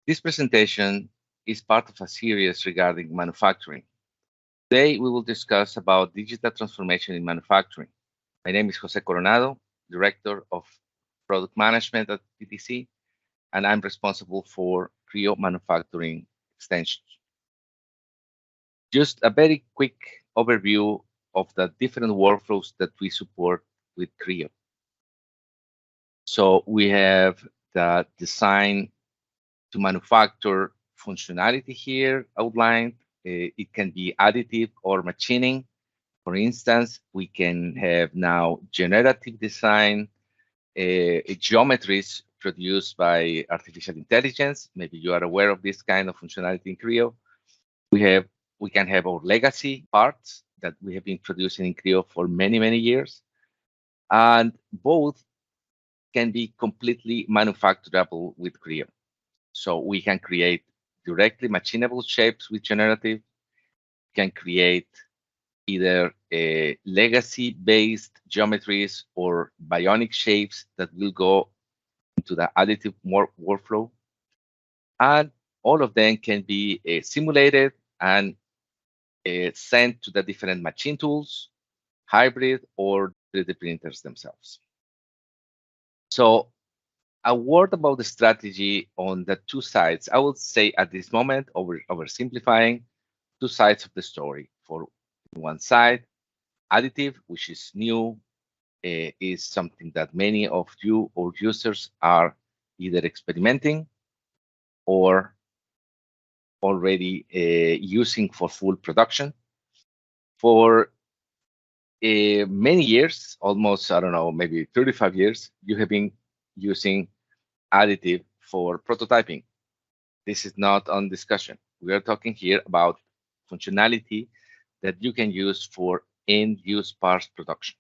This presentation is part of a series regarding manufacturing. Today, we will discuss about digital transformation in manufacturing. My name is Jose Coronado, Director of Product Management at PTC, and I'm responsible for Creo manufacturing extensions. Just a very quick overview of the different workflows that we support with Creo. So we have the design to manufacture functionality here outlined. It can be additive or machining. For instance, we can have now generative design, geometries produced by artificial intelligence. Maybe you are aware of this kind of functionality in Creo. We can have our legacy parts that we have been producing in Creo for many, many years. And both can be completely manufacturable with Creo. So we can create directly machinable shapes with generative, can create either legacy-based geometries or bionic shapes that will go into the additive workflow. And all of them can be simulated and sent to the different machine tools, hybrid, or 3D printers themselves. So a word about the strategy on the two sides. I would say at this moment, oversimplifying, two sides of the story. For one side, additive, which is new, is something that many of you or users are either experimenting or already using for full production. For many years, almost, I don't know, maybe 35 years, you have been using additive for prototyping. This is not on discussion. We are talking here about functionality that you can use for end-use parts production.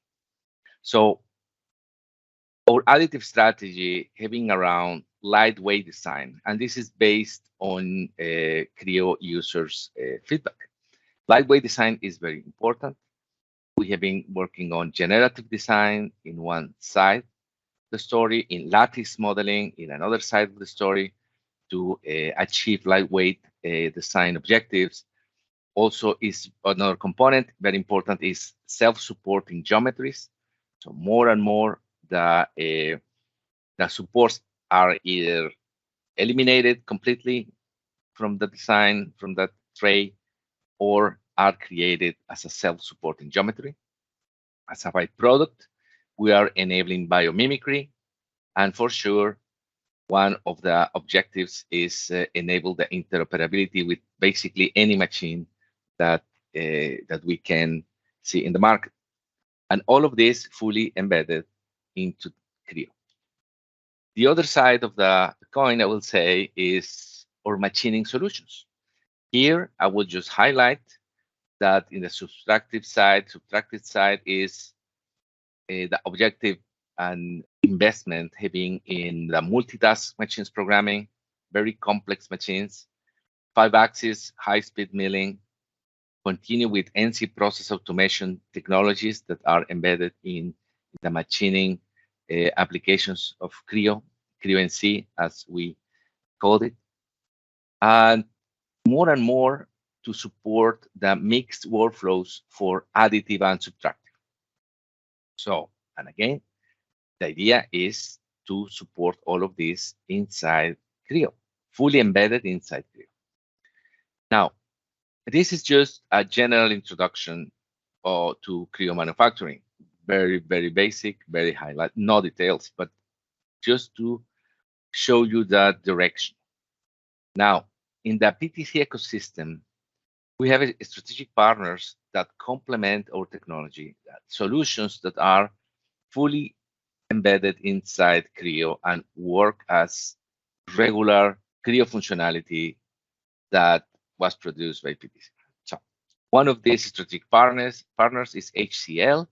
So our additive strategy having around lightweight design, and this is based on Creo users' feedback. Lightweight design is very important. We have been working on generative design in one side of the story, in lattice modeling in another side of the story to achieve lightweight design objectives. Also is another component, very important, is self-supporting geometries. So more and more the supports are either eliminated completely from the design, from that tray, or are created as a self-supporting geometry. As a byproduct, we are enabling biomimicry, and for sure, one of the objectives is enable the interoperability with basically any machine that we can see in the market. And all of this fully embedded into Creo. The other side of the coin, I will say, is our machining solutions. Here, I will just highlight that in the subtractive side is the objective and investment having in the multitask machines programming, very complex machines, 5-axis, high-speed milling, continue with NC process automation technologies that are embedded in the machining applications of Creo NC, as we called it, and more to support the mixed workflows for additive and subtractive. So, and again, the idea is to support all of this inside Creo, fully embedded inside Creo. Now, this is just a general introduction to Creo manufacturing. Very, very basic, very highlight, no details, but just to show you that direction. Now, in the PTC ecosystem, we have strategic partners that complement our technology, solutions that are fully embedded inside Creo and work as regular Creo functionality that was produced by PTC. So one of these strategic partners is HCL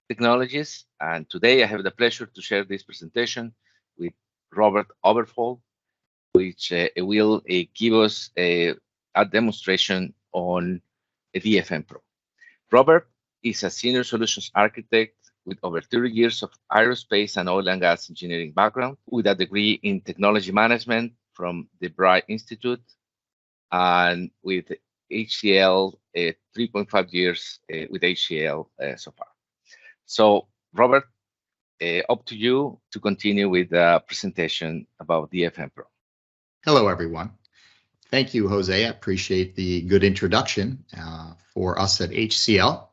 Technologies, and today I have the pleasure to share this presentation with Robert Obergfoll, which will give us a demonstration on a DFMPro. Robert is a senior solutions architect with over 30 years of aerospace and oil and gas engineering background, with a degree in technology management from the Bright Institute, and with HCL, 3.5 years with HCL so far. So, Robert, up to you to continue with the presentation about DFMPro. Hello, everyone. Thank you, Jose. I appreciate the good introduction for us at HCL.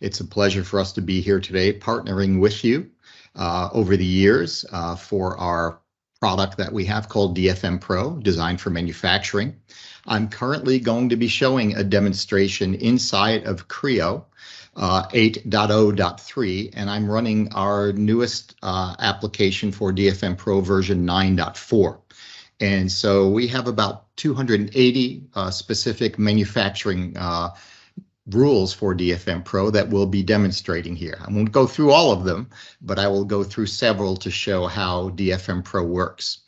It's a pleasure for us to be here today, partnering with you over the years for our product that we have called DFMPro, designed for manufacturing. I'm currently going to be showing a demonstration inside of Creo 8.0.3, and I'm running our newest application for DFMPro version 9.4. And so we have about 280 specific manufacturing rules for DFMPro that we'll be demonstrating here. I won't go through all of them, but I will go through several to show how DFMPro works.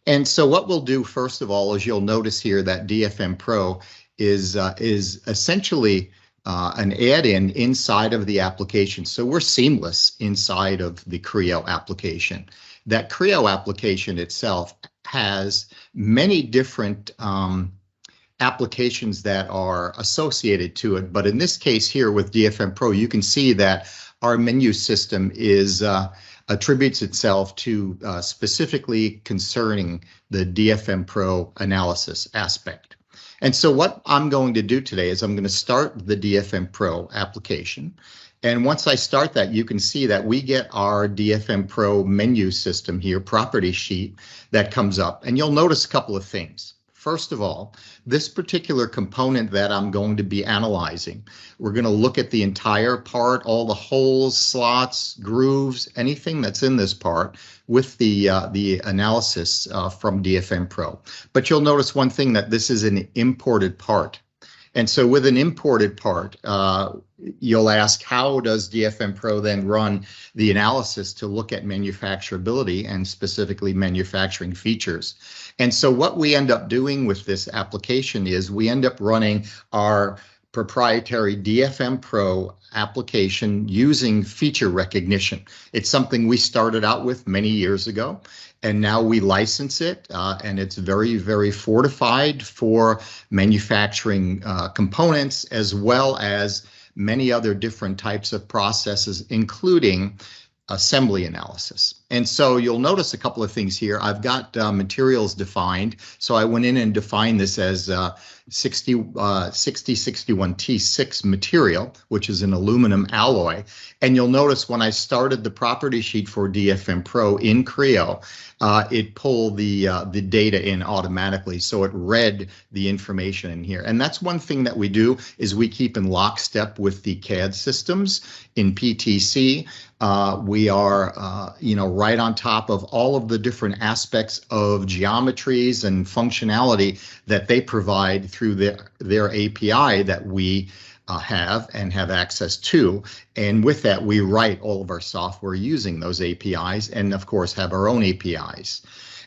And so what we'll do, first of all, is you'll notice here that DFMPro is essentially an add-in inside of the application. So we're seamless inside of the Creo application. That Creo application itself has many different applications that are associated to it. But in this case here with DFMPro, you can see that our menu system is attributes itself to specifically concerning the DFMPro analysis aspect. And so what I'm going to do today is I'm going to start the DFMPro application. And once I start that, you can see that we get our DFMPro menu system here, property sheet, that comes up. And you'll notice a couple of things. First of all, this particular component that I'm going to be analyzing, we're going to look at the entire part, all the holes, slots, grooves, anything that's in this part with the analysis from DFMPro. But you'll notice one thing, that this is an imported part. And so with an imported part, you'll ask, how does DFMPro then run the analysis to look at manufacturability and specifically manufacturing features? And so what we end up doing with this application is we end up running our proprietary DFMPro application using feature recognition. It's something we started out with many years ago, and now we license it, and it's very, very fortified for manufacturing components, as well as many other different types of processes, including assembly analysis. And so you'll notice a couple of things here. I've got materials defined. So I went in and defined this as 6061T6 material, which is an aluminum alloy. And you'll notice when I started the property sheet for DFMPro in Creo, it pulled the data in automatically. So it read the information in here. And that's one thing that we do, is we keep in lockstep with the CAD systems in PTC. We are, right on top of all of the different aspects of geometries and functionality that they provide through their API that we have access to. And with that, we write all of our software using those APIs, and of course have our own APIs.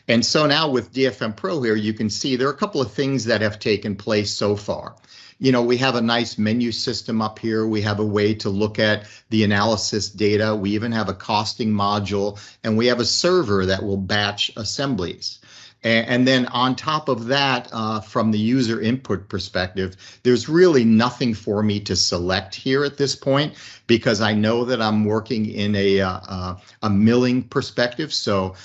And so now with DFMPro here, you can see there are a couple of things that have taken place so far. We have a nice menu system up here. We have a way to look at the analysis data. We even have a costing module, and we have a server that will batch assemblies. And then on top of that, from the user input perspective, there's really nothing for me to select here at this point, because I know that I'm working in a milling perspective. So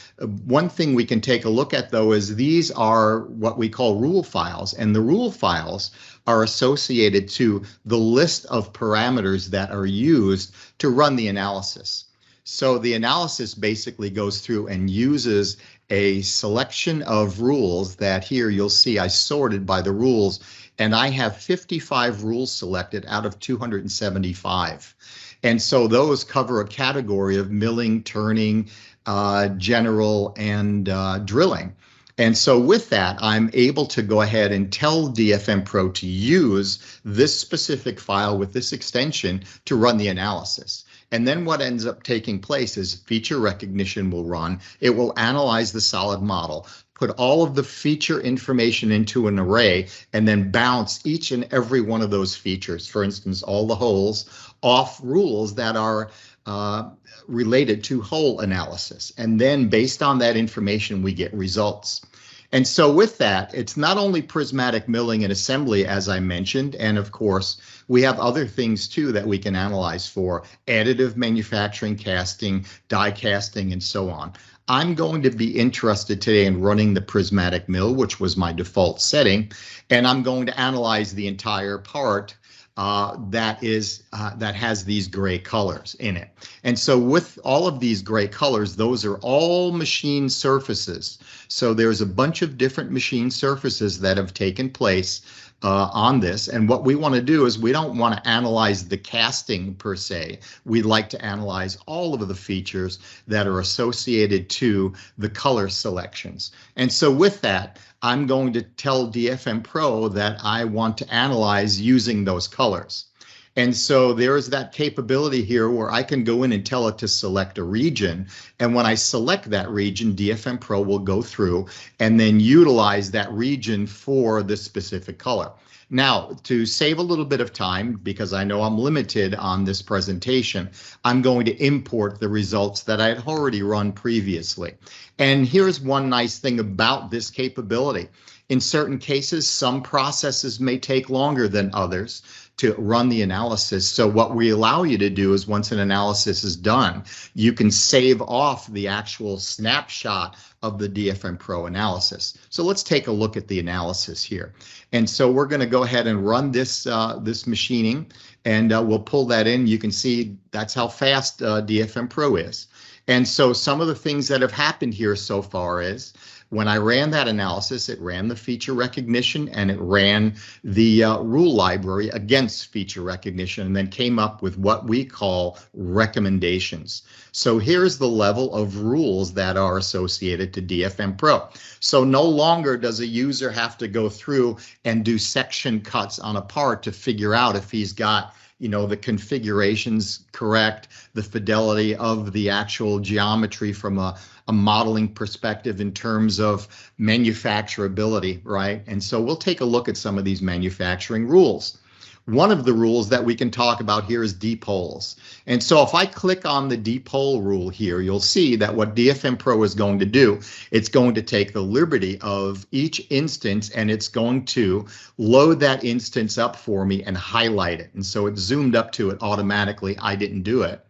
one thing we can take a look at, though, is these are what we call rule files, and the rule files are associated to the list of parameters that are used to run the analysis. So the analysis basically goes through and uses a selection of rules that here you'll see I sorted by the rules, and I have 55 rules selected out of 275. And so those cover a category of milling, turning, general, and drilling. And so with that, I'm able to go ahead and tell DFMPro to use this specific file with this extension to run the analysis. And then what ends up taking place is feature recognition will run. It will analyze the solid model, put all of the feature information into an array, and then bounce each and every one of those features, for instance, all the holes, off rules that are related to hole analysis. And then based on that information, we get results. And so with that, it's not only prismatic milling and assembly, as I mentioned, and of course, we have other things too that we can analyze for additive manufacturing, casting, die casting, and so on. I'm going to be interested today in running the prismatic mill, which was my default setting, and I'm going to analyze the entire part that has these gray colors in it. And so with all of these gray colors, those are all machine surfaces. So there's a bunch of different machine surfaces that have taken place on this. And what we want to do is we don't want to analyze the casting per se. We'd like to analyze all of the features that are associated to the color selections. And so with that, I'm going to tell DFMPro that I want to analyze using those colors. And so there is that capability here where I can go in and tell it to select a region. And when I select that region, DFMPro will go through and then utilize that region for the specific color. Now, to save a little bit of time, because I know I'm limited on this presentation, I'm going to import the results that I had already run previously. And here's one nice thing about this capability. In certain cases, some processes may take longer than others to run the analysis. So what we allow you to do is once an analysis is done, you can save off the actual snapshot of the DFMPro analysis. So let's take a look at the analysis here. And so we're going to go ahead and run this this machining, and we'll pull that in. You can see that's how fast DFMPro is. And so some of the things that have happened here so far is when I ran that analysis, it ran the feature recognition and it ran the rule library against feature recognition and then came up with what we call recommendations. So here's the level of rules that are associated to DFMPro. So no longer does a user have to go through and do section cuts on a part to figure out if he's got, you know, the configurations correct, the fidelity of the actual geometry from a modeling perspective in terms of manufacturability, right? And so we'll take a look at some of these manufacturing rules. One of the rules that we can talk about here is depoles. And so if I click on the depole rule here, you'll see that what DFMPro is going to do, it's going to take the liberty of each instance and it's going to load that instance up for me and highlight it. And so it zoomed up to it automatically. I didn't do it.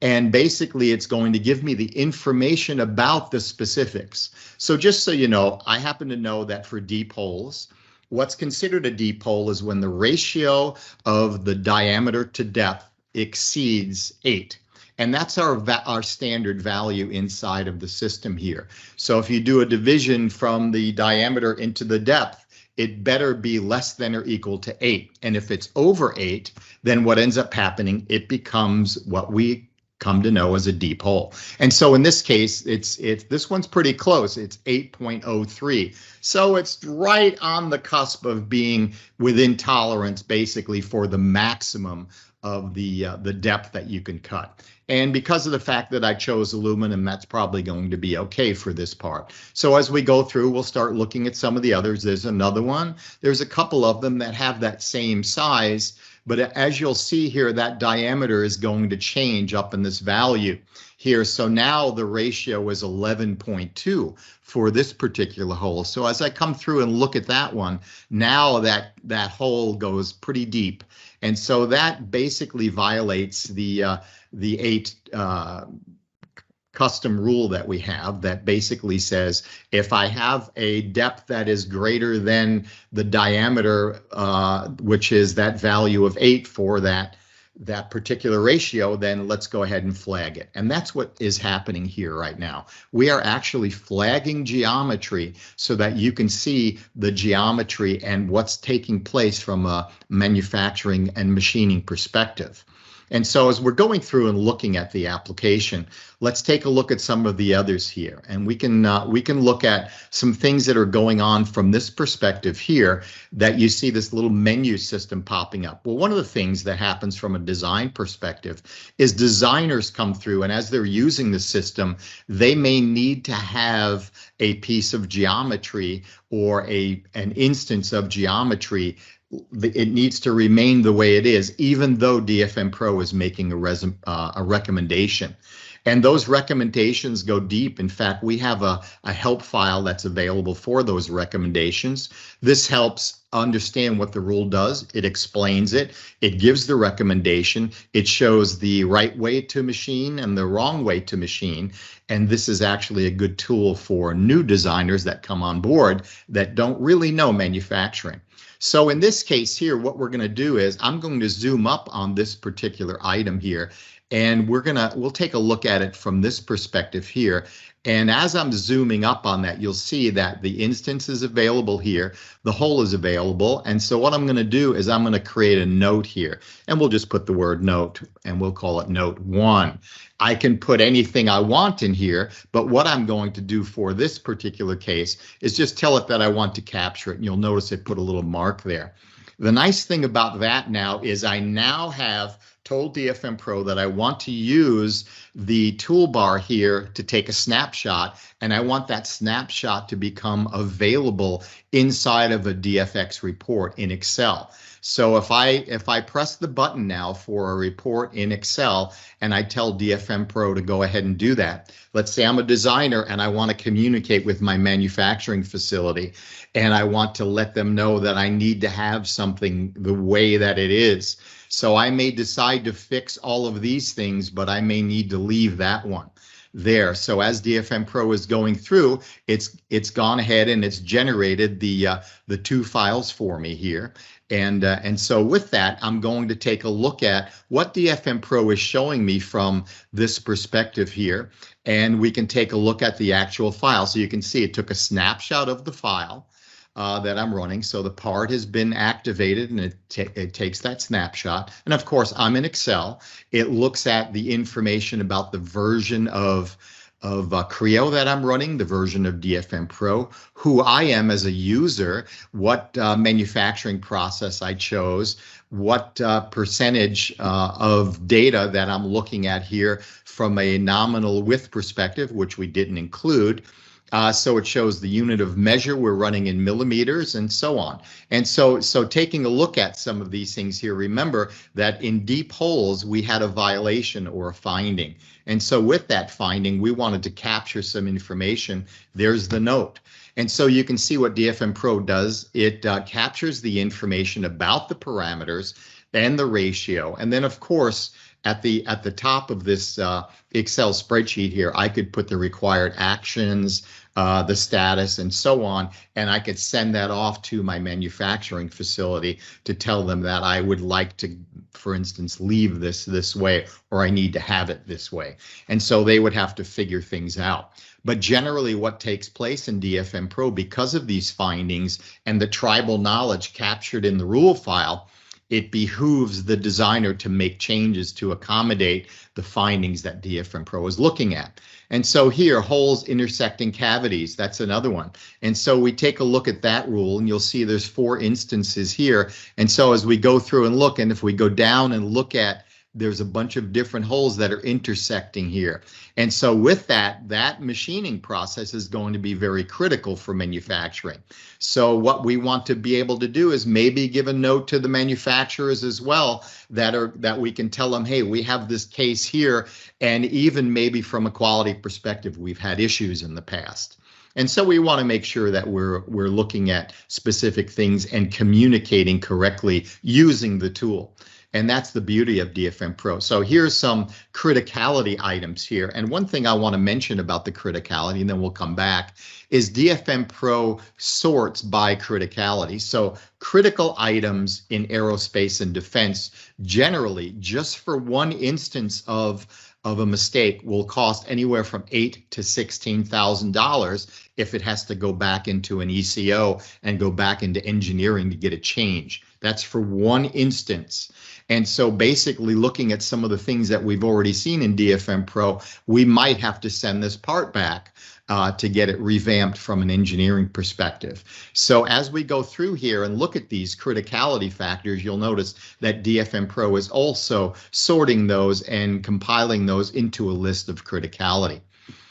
And basically, it's going to give me the information about the specifics. So just so you know, I happen to know that for depoles, what's considered a depole is when the ratio of the diameter to depth exceeds 8. And that's our standard value inside of the system here. So if you do a division from the diameter into the depth, it better be less than or equal to 8. And if it's over 8, then what ends up happening, it becomes what we come to know as a depole. And so in this case, this one's pretty close. It's 8.03. So it's right on the cusp of being within tolerance, basically, for the maximum of the depth that you can cut. And because of the fact that I chose aluminum, that's probably going to be okay for this part. So as we go through, we'll start looking at some of the others. There's another one. There's a couple of them that have that same size. But as you'll see here, that diameter is going to change up in this value here. So now the ratio is 11.2 for this particular hole. So as I come through and look at that one, now that hole goes pretty deep. And so that basically violates the 8 custom rule that we have that basically says if I have a depth that is greater than the diameter, which is that value of 8 for that particular ratio, then let's go ahead and flag it. And that's what is happening here right now. We are actually flagging geometry so that you can see the geometry and what's taking place from a manufacturing and machining perspective. And so as we're going through and looking at the application, let's take a look at some of the others here. And we can look at some things that are going on from this perspective here that you see this little menu system popping up. Well, one of the things that happens from a design perspective is designers come through, and as they're using the system, they may need to have a piece of geometry or an instance of geometry. It needs to remain the way it is, even though DFMPro is making a recommendation. And those recommendations go deep. In fact, we have a help file that's available for those recommendations. This helps understand what the rule does. It explains it. It gives the recommendation. It shows the right way to machine and the wrong way to machine. And this is actually a good tool for new designers that come on board that don't really know manufacturing. So in this case here, what we're going to do is I'm going to zoom up on this particular item here, and we'll take a look at it from this perspective here. And as I'm zooming up on that, you'll see that the instance is available here, the whole is available. And so what I'm going to do is I'm going to create a note here, and we'll just put the word note, and we'll call it note 1. I can put anything I want in here, but what I'm going to do for this particular case is just tell it that I want to capture it. And you'll notice it put a little mark there. The nice thing about that now is I now have told DFMPro that I want to use the toolbar here to take a snapshot, and I want that snapshot to become available inside of a DFX report in Excel. So if I press the button now for a report in Excel and I tell DFMPro to go ahead and do that, let's say I'm a designer and I want to communicate with my manufacturing facility and I want to let them know that I need to have something the way that it is. So I may decide to fix all of these things, but I may need to leave that one there. So as DFMPro is going through, it's gone ahead and it's generated the 2 files for me here. And so with that, I'm going to take a look at what DFMPro is showing me from this perspective here. And we can take a look at the actual file. So you can see it took a snapshot of the file that I'm running. So the part has been activated and it takes that snapshot. And of course, I'm in Excel. It looks at the information about the version of Creo that I'm running, the version of DFMPro, who I am as a user, what manufacturing process I chose, what percentage of data that I'm looking at here from a nominal width perspective, which we didn't include. So it shows the unit of measure we're running in millimeters and so on. And so taking a look at some of these things here, remember that in deep holes, we had a violation or a finding. And so with that finding, we wanted to capture some information. There's the note. And so you can see what DFMPro does. It captures the information about the parameters and the ratio. And then, of course, at the top of this Excel spreadsheet here, I could put the required actions, the status, and so on, and I could send that off to my manufacturing facility to tell them that I would like to, for instance, leave this way, or I need to have it this way. And so they would have to figure things out. But generally what takes place in DFMPro, because of these findings and the tribal knowledge captured in the rule file, it behooves the designer to make changes to accommodate the findings that DFMPro is looking at. And so here, holes intersecting cavities, that's another one. And so we take a look at that rule, and you'll see there's 4 instances here. And so as we go through and look, and if we go down and look at, there's a bunch of different holes that are intersecting here. And so with that machining process is going to be very critical for manufacturing. So what we want to be able to do is maybe give a note to the manufacturers as well that we can tell them, hey, we have this case here, and even maybe from a quality perspective, we've had issues in the past. And so we want to make sure that we're looking at specific things and communicating correctly using the tool. And that's the beauty of DFMPro. So here's some criticality items here. And one thing I want to mention about the criticality, and then we'll come back, is DFMPro sorts by criticality. So critical items in aerospace and defense, generally, just for one instance of a mistake, will cost anywhere from $8,000 to $16,000 if it has to go back into an ECO and go back into engineering to get a change. That's for one instance. And so basically looking at some of the things that we've already seen in DFMPro, we might have to send this part back to get it revamped from an engineering perspective. So as we go through here and look at these criticality factors, you'll notice that DFMPro is also sorting those and compiling those into a list of criticality.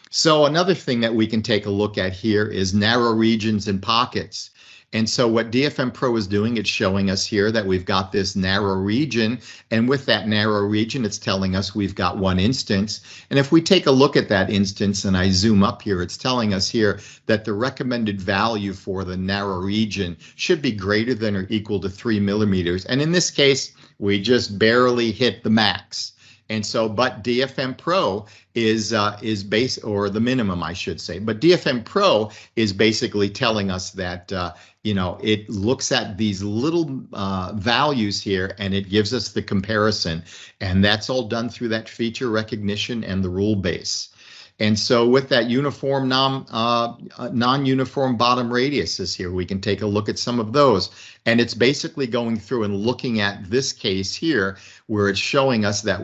So another thing that we can take a look at here is narrow regions and pockets. And so what DFMPro is doing, it's showing us here that we've got this narrow region, and with that narrow region, it's telling us we've got one instance. And if we take a look at that instance and I zoom up here, it's telling us here that the recommended value for the narrow region should be greater than or equal to 3 millimeters. And in this case, we just barely hit the max. And so, but DFMPro is base, or the minimum, I should say. But DFMPro is basically telling us that, you know, it looks at these little values here and it gives us the comparison. And that's all done through that feature recognition and the rule base. And so with that uniform non-uniform bottom radiuses here, we can take a look at some of those. And it's basically going through and looking at this case here where it's showing us that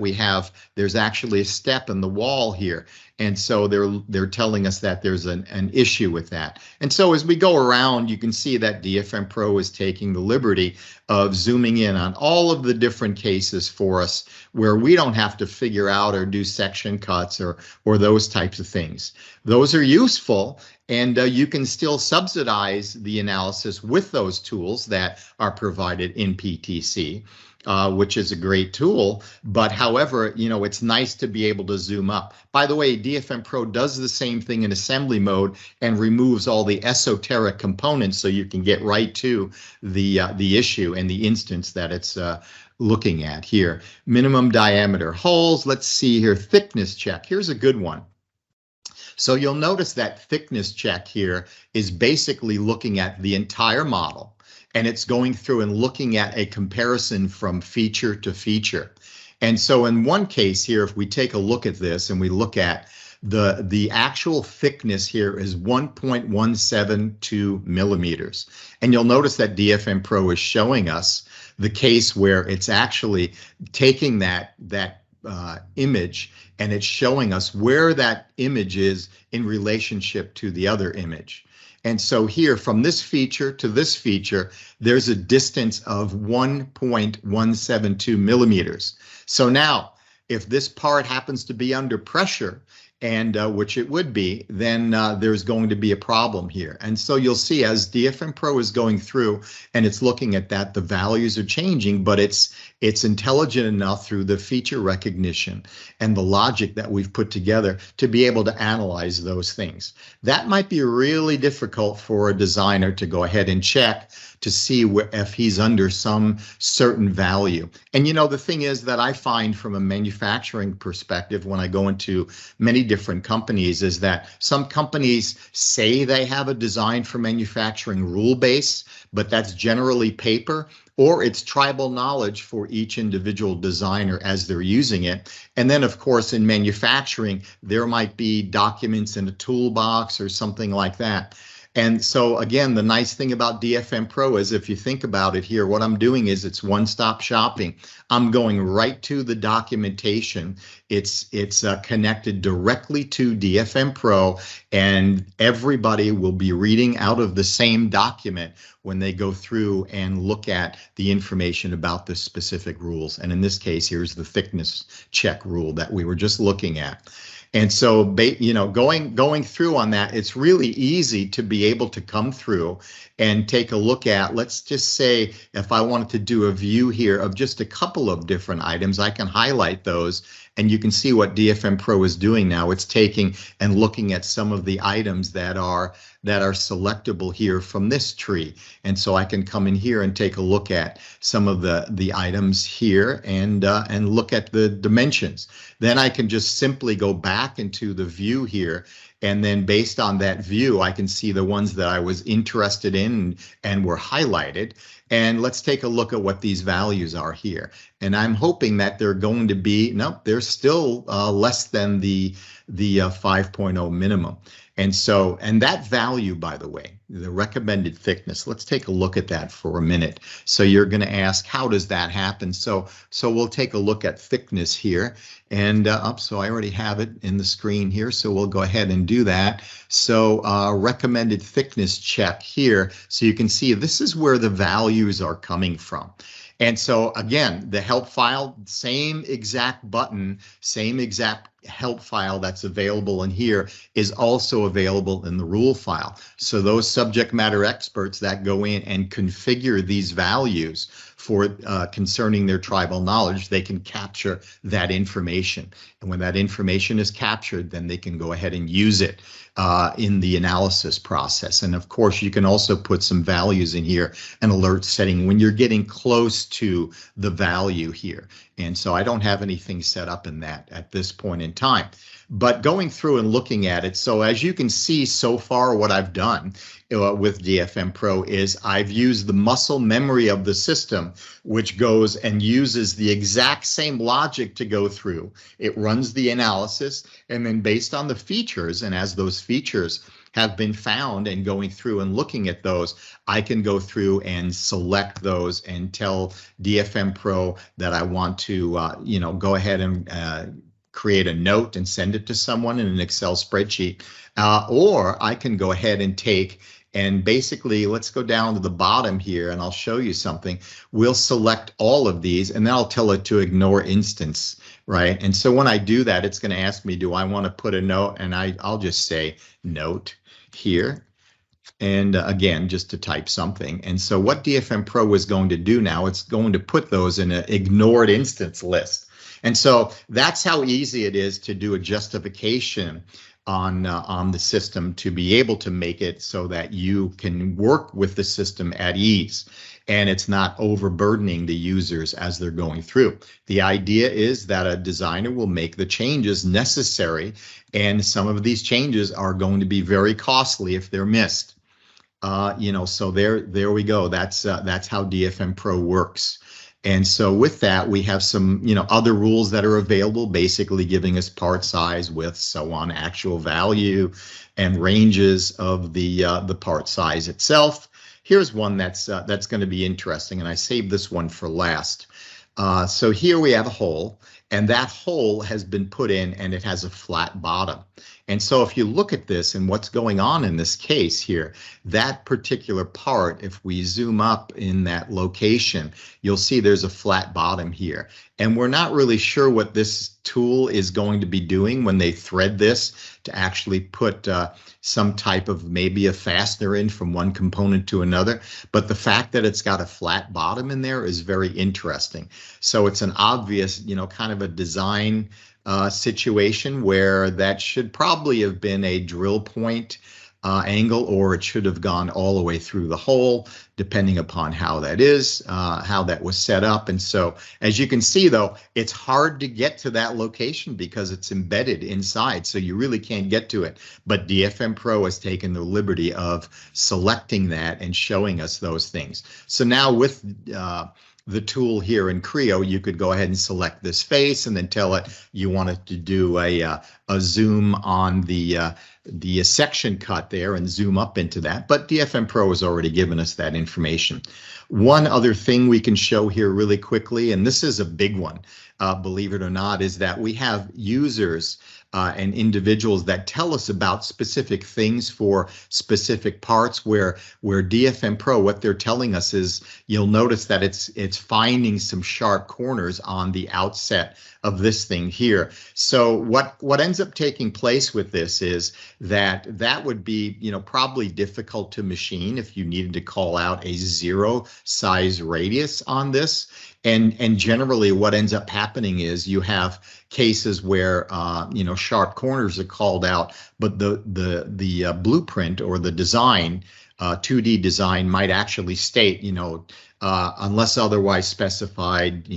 there's actually a step in the wall here. And so they're telling us that there's an issue with that. And so as we go around, you can see that DFMPro is taking the liberty of zooming in on all of the different cases for us where we don't have to figure out or do section cuts or those types of things. Those are useful, and you can still subsidize the analysis with those tools that are provided in PTC. Which is a great tool, but however, you know, it's nice to be able to zoom up. By the way, DFMPro does the same thing in assembly mode and removes all the esoteric components so you can get right to the issue and the instance that it's looking at here. Minimum diameter holes. Let's see here. Thickness check. Here's a good one. So you'll notice that thickness check here is basically looking at the entire model. And it's going through and looking at a comparison from feature to feature. And so in one case here, if we take a look at this and we look at the actual thickness here is 1.172 millimeters. And you'll notice that DFMPro is showing us the case where it's actually taking that image and it's showing us where that image is in relationship to the other image. And so here, from this feature to this feature, there's a distance of 1.172 millimeters. So now, if this part happens to be under pressure, and which it would be, then there's going to be a problem here. And so you'll see as DFMPro is going through and it's looking at that, the values are changing, but it's intelligent enough through the feature recognition and the logic that we've put together to be able to analyze those things. That might be really difficult for a designer to go ahead and check to see if he's under some certain value. And you know, the thing is that I find from a manufacturing perspective when I go into many different companies is that some companies say they have a design for manufacturing rule base, but that's generally paper, or it's tribal knowledge for each individual designer as they're using it. And then, of course, in manufacturing, there might be documents in a toolbox or something like that. And so, again, the nice thing about DFMPro is if you think about it here, what I'm doing is it's one-stop shopping. I'm going right to the documentation. It's connected directly to DFMPro, and everybody will be reading out of the same document when they go through and look at the information about the specific rules. And in this case, here's the thickness check rule that we were just looking at. And so, you know, going through on that, it's really easy to be able to come through and take a look at, let's just say, if I wanted to do a view here of just a couple of different items, I can highlight those and you can see what DFMPro is doing now. It's taking and looking at some of the items that are selectable here from this tree. And so I can come in here and take a look at some of the items here and look at the dimensions. Then I can just simply go back into the view here. And then based on that view, I can see the ones that I was interested in and were highlighted. And let's take a look at what these values are here. And I'm hoping that they're going to be, nope, they're still less than the 5.0 minimum. And so, and that value, by the way, the recommended thickness, let's take a look at that for a minute. So you're going to ask, how does that happen? So we'll take a look at thickness here. And so I already have it in the screen here, so we'll go ahead and do that. So recommended thickness check here. So you can see this is where the values are coming from. And so again, the help file, same exact button, same exact help file that's available in here is also available in the rule file. So those subject matter experts that go in and configure these values for concerning their tribal knowledge, they can capture that information. And when that information is captured, then they can go ahead and use it in the analysis process. And of course, you can also put some values in here, an alert setting when you're getting close to the value here. And so I don't have anything set up in that at this point in time. But going through and looking at it, so as you can see so far, what I've done with DFMPro is I've used the muscle memory of the system, which goes and uses the exact same logic to go through. It runs the analysis, and then based on the features, and as those features have been found and going through and looking at those, I can go through and select those and tell DFMPro that I want to, go ahead and create a note and send it to someone in an Excel spreadsheet. Or I can go ahead and take and basically, let's go down to the bottom here and I'll show you something. We'll select all of these and then I'll tell it to ignore instance, right? And so when I do that, it's going to ask me, do I want to put a note? And I'll just say note here. And again, just to type something. And so what DFMPro is going to do now, it's going to put those in an ignored instance list. And so that's how easy it is to do a justification on the system to be able to make it so that you can work with the system at ease and it's not overburdening the users as they're going through. The idea is that a designer will make the changes necessary, and some of these changes are going to be very costly if they're missed. So there we go. That's how DFMPro works. And so with that, we have some, other rules that are available, basically giving us part size, width, so on, actual value, and ranges of the part size itself. Here's one that's going to be interesting, and I saved this one for last. So here we have a hole, and that hole has been put in, and it has a flat bottom. And so if you look at this and what's going on in this case here, that particular part, if we zoom up in that location, you'll see there's a flat bottom here. And we're not really sure what this tool is going to be doing when they thread this to actually put some type of maybe a fastener in from one component to another. But the fact that it's got a flat bottom in there is very interesting. So it's an obvious, kind of a design situation where that should probably have been a drill point angle, or it should have gone all the way through the hole, depending upon how that is, how that was set up. And so as you can see, though, it's hard to get to that location because it's embedded inside, so you really can't get to it. But DFMPro has taken the liberty of selecting that and showing us those things. So now with the tool here in Creo, you could go ahead and select this face and then tell it you want it to do a zoom on the section cut there and zoom up into that. But DFMPro has already given us that information. One other thing we can show here really quickly, and this is a big one, believe it or not, is that we have users and individuals that tell us about specific things for specific parts where DFMPro, what they're telling us is, you'll notice that it's finding some sharp corners on the outset of this thing here. So what ends up taking place with this is that would be, probably difficult to machine if you needed to call out a 0 size radius on this. And generally what ends up happening is you have cases where sharp corners are called out, but the blueprint or the design, 2D design, might actually state, unless otherwise specified,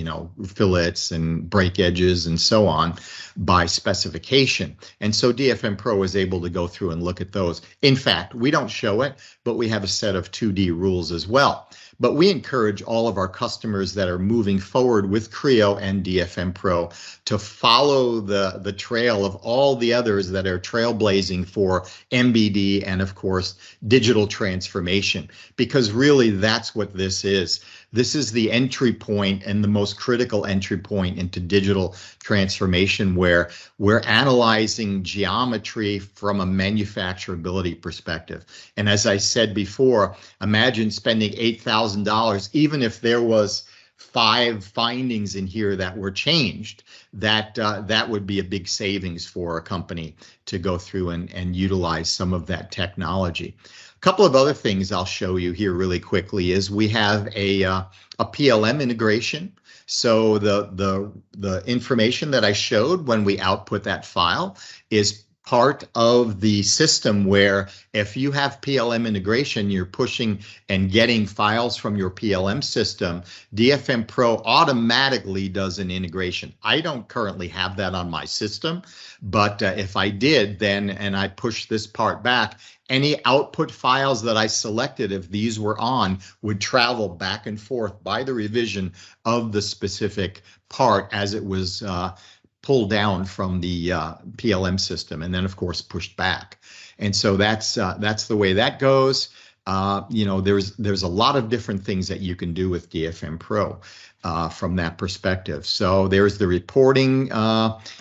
fillets and break edges and so on by specification. And so DFMPro is able to go through and look at those. In fact, we don't show it, but we have a set of 2D rules as well. But we encourage all of our customers that are moving forward with Creo and DFMPro to follow the trail of all the others that are trailblazing for MBD and, of course, digital transformation, because really that's what this is. This is the entry point and the most critical entry point into digital transformation, where we're analyzing geometry from a manufacturability perspective. And as I said before, imagine spending $8,000, even if there was 5 findings in here that were changed, that would be a big savings for a company to go through and utilize some of that technology. A couple of other things I'll show you here really quickly is we have a PLM integration. So the information that I showed when we output that file is part of the system where if you have PLM integration, you're pushing and getting files from your PLM system, DFMPro automatically does an integration. I don't currently have that on my system, but if I did then, and I push this part back, any output files that I selected, if these were on, would travel back and forth by the revision of the specific part as it was pulled down from the PLM system, and then of course pushed back. And so that's the way that goes. There's a lot of different things that you can do with DFMPro from that perspective. So there's the reporting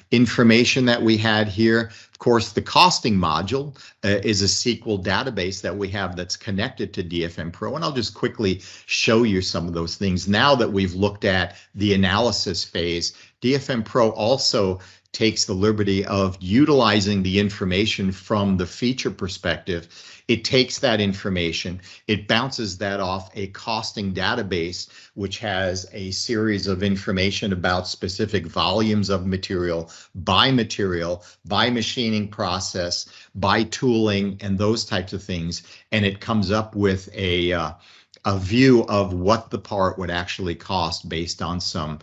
information that we had here. Of course, the costing module is a SQL database that we have that's connected to DFMPro, and I'll just quickly show you some of those things. Now that we've looked at the analysis phase, DFMPro also takes the liberty of utilizing the information from the feature perspective. It takes that information, it bounces that off a costing database, which has a series of information about specific volumes of material, by machining process, by tooling, and those types of things. And it comes up with a view of what the part would actually cost based on some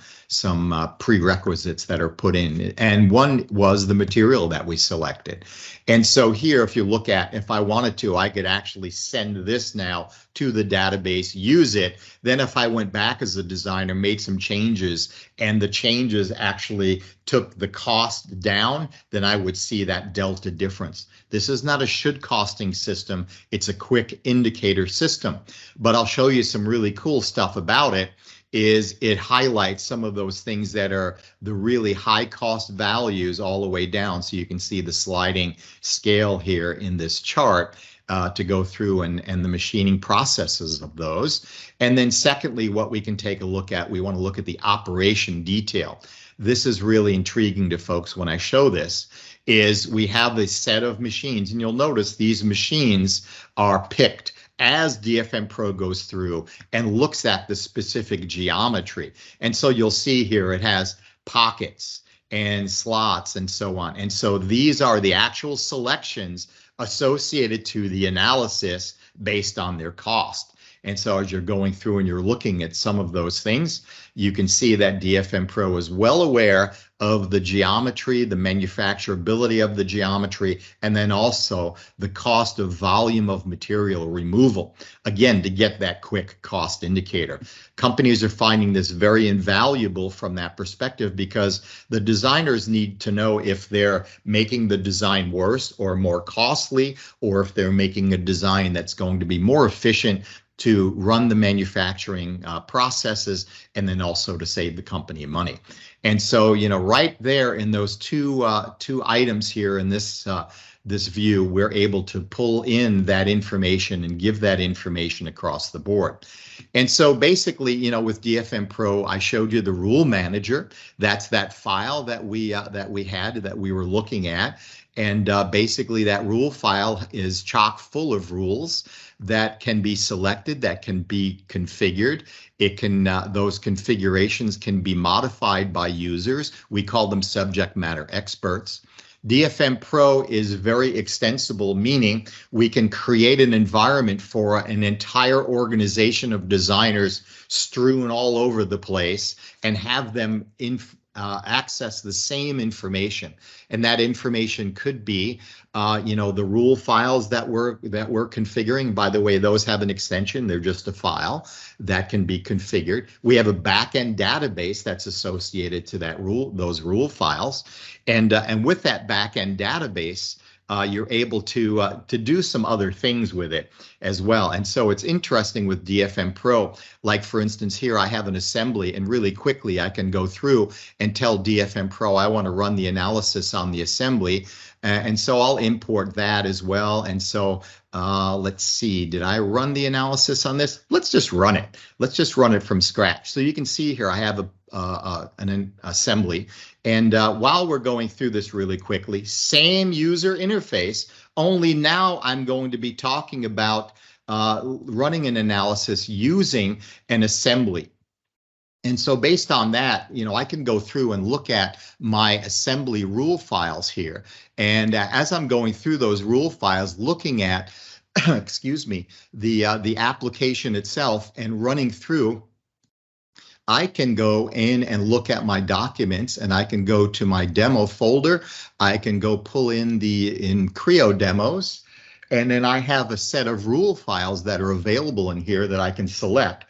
prerequisites that are put in. And one was the material that we selected. And so here, if you look at, if I wanted to, I could actually send this now to the database, use it. Then if I went back as a designer, made some changes, and the changes actually took the cost down, then I would see that delta difference. This is not a should costing system. It's a quick indicator system. But I'll show you some really cool stuff about it. Is it highlights some of those things that are the really high cost values all the way down. So you can see the sliding scale here in this chart to go through and the machining processes of those. And then secondly, what we can take a look at, we want to look at the operation detail. This is really intriguing to folks when I show this, is we have a set of machines, and you'll notice these machines are picked as DFMPro goes through and looks at the specific geometry. And so you'll see here it has pockets and slots and so on. And so these are the actual selections associated to the analysis based on their cost. And so as you're going through and you're looking at some of those things, you can see that DFMPro is well aware of the geometry, the manufacturability of the geometry, and then also the cost of volume of material removal. Again, to get that quick cost indicator. Companies are finding this very invaluable from that perspective because the designers need to know if they're making the design worse or more costly, or if they're making a design that's going to be more efficient to run the manufacturing processes, and then also to save the company money. And so, right there in those two items here in this this view, we're able to pull in that information and give that information across the board. And so basically, with DFMPro, I showed you the rule manager. That's that file that we were looking at. And basically that rule file is chock full of rules that can be selected, that can be configured. It can, those configurations can be modified by users. We call them subject matter experts. DFMPro is very extensible, meaning we can create an environment for an entire organization of designers strewn all over the place and have them access the same information. And that information could be, the rule files that we're configuring. By the way, those have an extension. They're just a file that can be configured. We have a back-end database that's associated to those rule files. And with that back-end database, you're able to do some other things with it as well. And so it's interesting with DFMPro, like for instance, here I have an assembly, and really quickly I can go through and tell DFMPro I want to run the analysis on the assembly. And so I'll import that as well. And so let's see, did I run the analysis on this? Let's just run it. Let's just run it from scratch. So you can see here I have an assembly. And while we're going through this really quickly, same user interface, only now I'm going to be talking about running an analysis using an assembly. And so based on that, I can go through and look at my assembly rule files here. And as I'm going through those rule files, looking at, excuse me, the application itself and running through, I can go in and look at my documents, and I can go to my demo folder. I can go pull in Creo demos, and then I have a set of rule files that are available in here that I can select.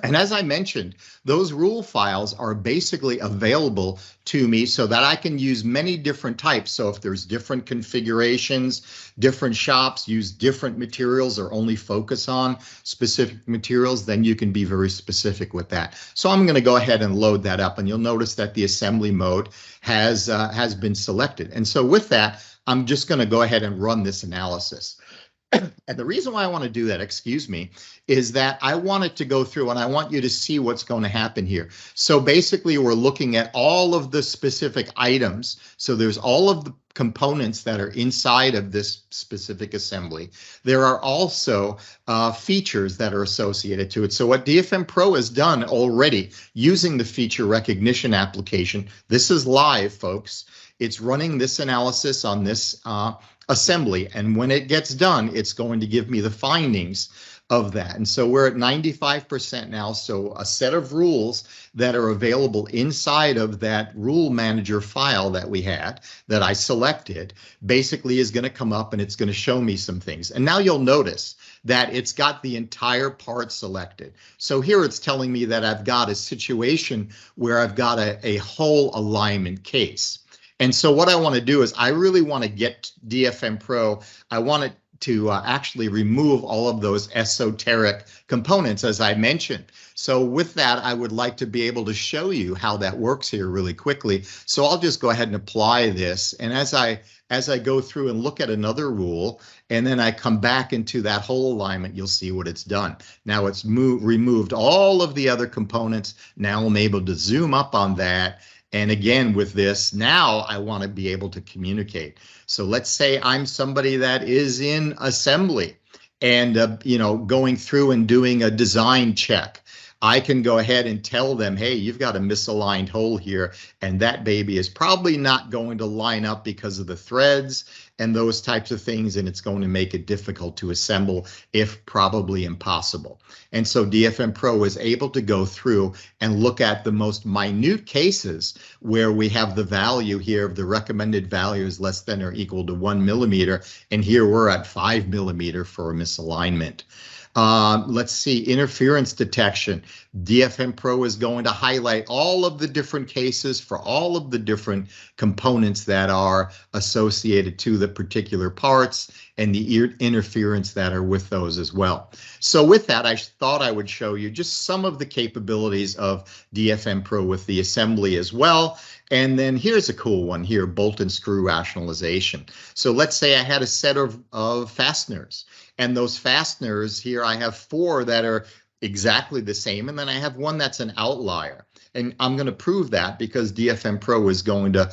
And as I mentioned, those rule files are basically available to me so that I can use many different types. So if there's different configurations, different shops use different materials or only focus on specific materials, then you can be very specific with that. So I'm going to go ahead and load that up, and you'll notice that the assembly mode has been selected. And so with that, I'm just going to go ahead and run this analysis. And the reason why I want to do that, excuse me, is that I want it to go through and I want you to see what's going to happen here. So basically, we're looking at all of the specific items. So there's all of the components that are inside of this specific assembly. There are also features that are associated to it. So what DFMPro has done already using the feature recognition application, this is live, folks. It's running this analysis on this assembly, and when it gets done, it's going to give me the findings of that. And so we're at 95% now. So a set of rules that are available inside of that rule manager file that we had, that I selected, basically is going to come up and it's going to show me some things. And now you'll notice that it's got the entire part selected. So here it's telling me that I've got a situation where I've got a whole alignment case. And so what I want to do is I really want to get DFMPro, I want it to actually remove all of those esoteric components, as I mentioned. So with that, I would like to be able to show you how that works here really quickly. So I'll just go ahead and apply this. And as I go through and look at another rule, and then I come back into that whole alignment, you'll see what it's done. Now it's removed all of the other components. Now I'm able to zoom up on that. And again, with this, now I want to be able to communicate. So let's say I'm somebody that is in assembly and, going through and doing a design check. I can go ahead and tell them, hey, you've got a misaligned hole here, and that baby is probably not going to line up because of the threads and those types of things, and it's going to make it difficult to assemble, if probably impossible. And so DFMPro is able to go through and look at the most minute cases where we have the value here of the recommended value is less than or equal to 1 millimeter, and here we're at 5 millimeter for a misalignment. Let's see, interference detection. DFMPro is going to highlight all of the different cases for all of the different components that are associated to the particular parts and the interference that are with those as well. So with that, I thought I would show you just some of the capabilities of DFMPro with the assembly as well. And then here's a cool one here, bolt and screw rationalization. So let's say I had a set of fasteners, and those fasteners here, I have 4 that are exactly the same, and then I have one that's an outlier. And I'm going to prove that because DFMPro is going to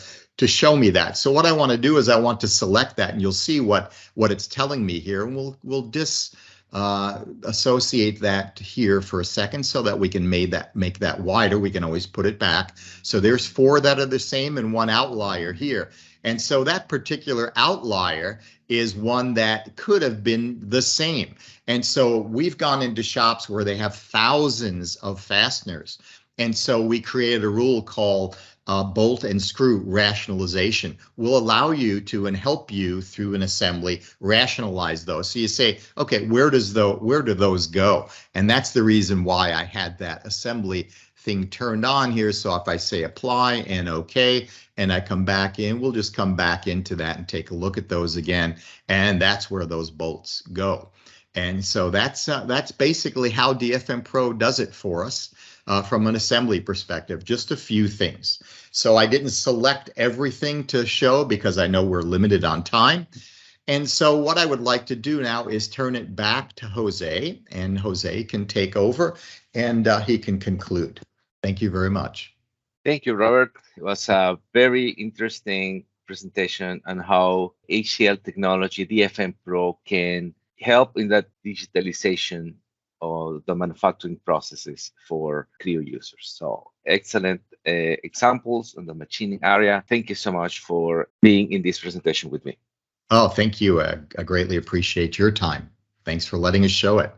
show me that. So what I want to do is I want to select that, and you'll see what it's telling me here, and we'll associate that here for a second so that we can make that wider. We can always put it back. So there's 4 that are the same and 1 outlier here. And so that particular outlier is one that could have been the same. And so we've gone into shops where they have thousands of fasteners. And so we created a rule called bolt and screw rationalization. Will allow you to and help you through an assembly rationalize those. So you say, okay, where do those go? And that's the reason why I had that assembly thing turned on here. So if I say apply and OK, and I come back in, we'll just come back into that and take a look at those again. And that's where those bolts go. And so that's basically how DFMPro does it for us. from an assembly perspective, just a few things. So I didn't select everything to show because I know we're limited on time. And so what I would like to do now is turn it back to Jose, and Jose can take over and he can conclude. Thank you very much. Thank you, Robert. It was a very interesting presentation on how HCL Technology DFMPro can help in that digitalization of the manufacturing processes for Creo users. So excellent examples in the machining area. Thank you so much for being in this presentation with me. Oh, thank you. I greatly appreciate your time. Thanks for letting us show it.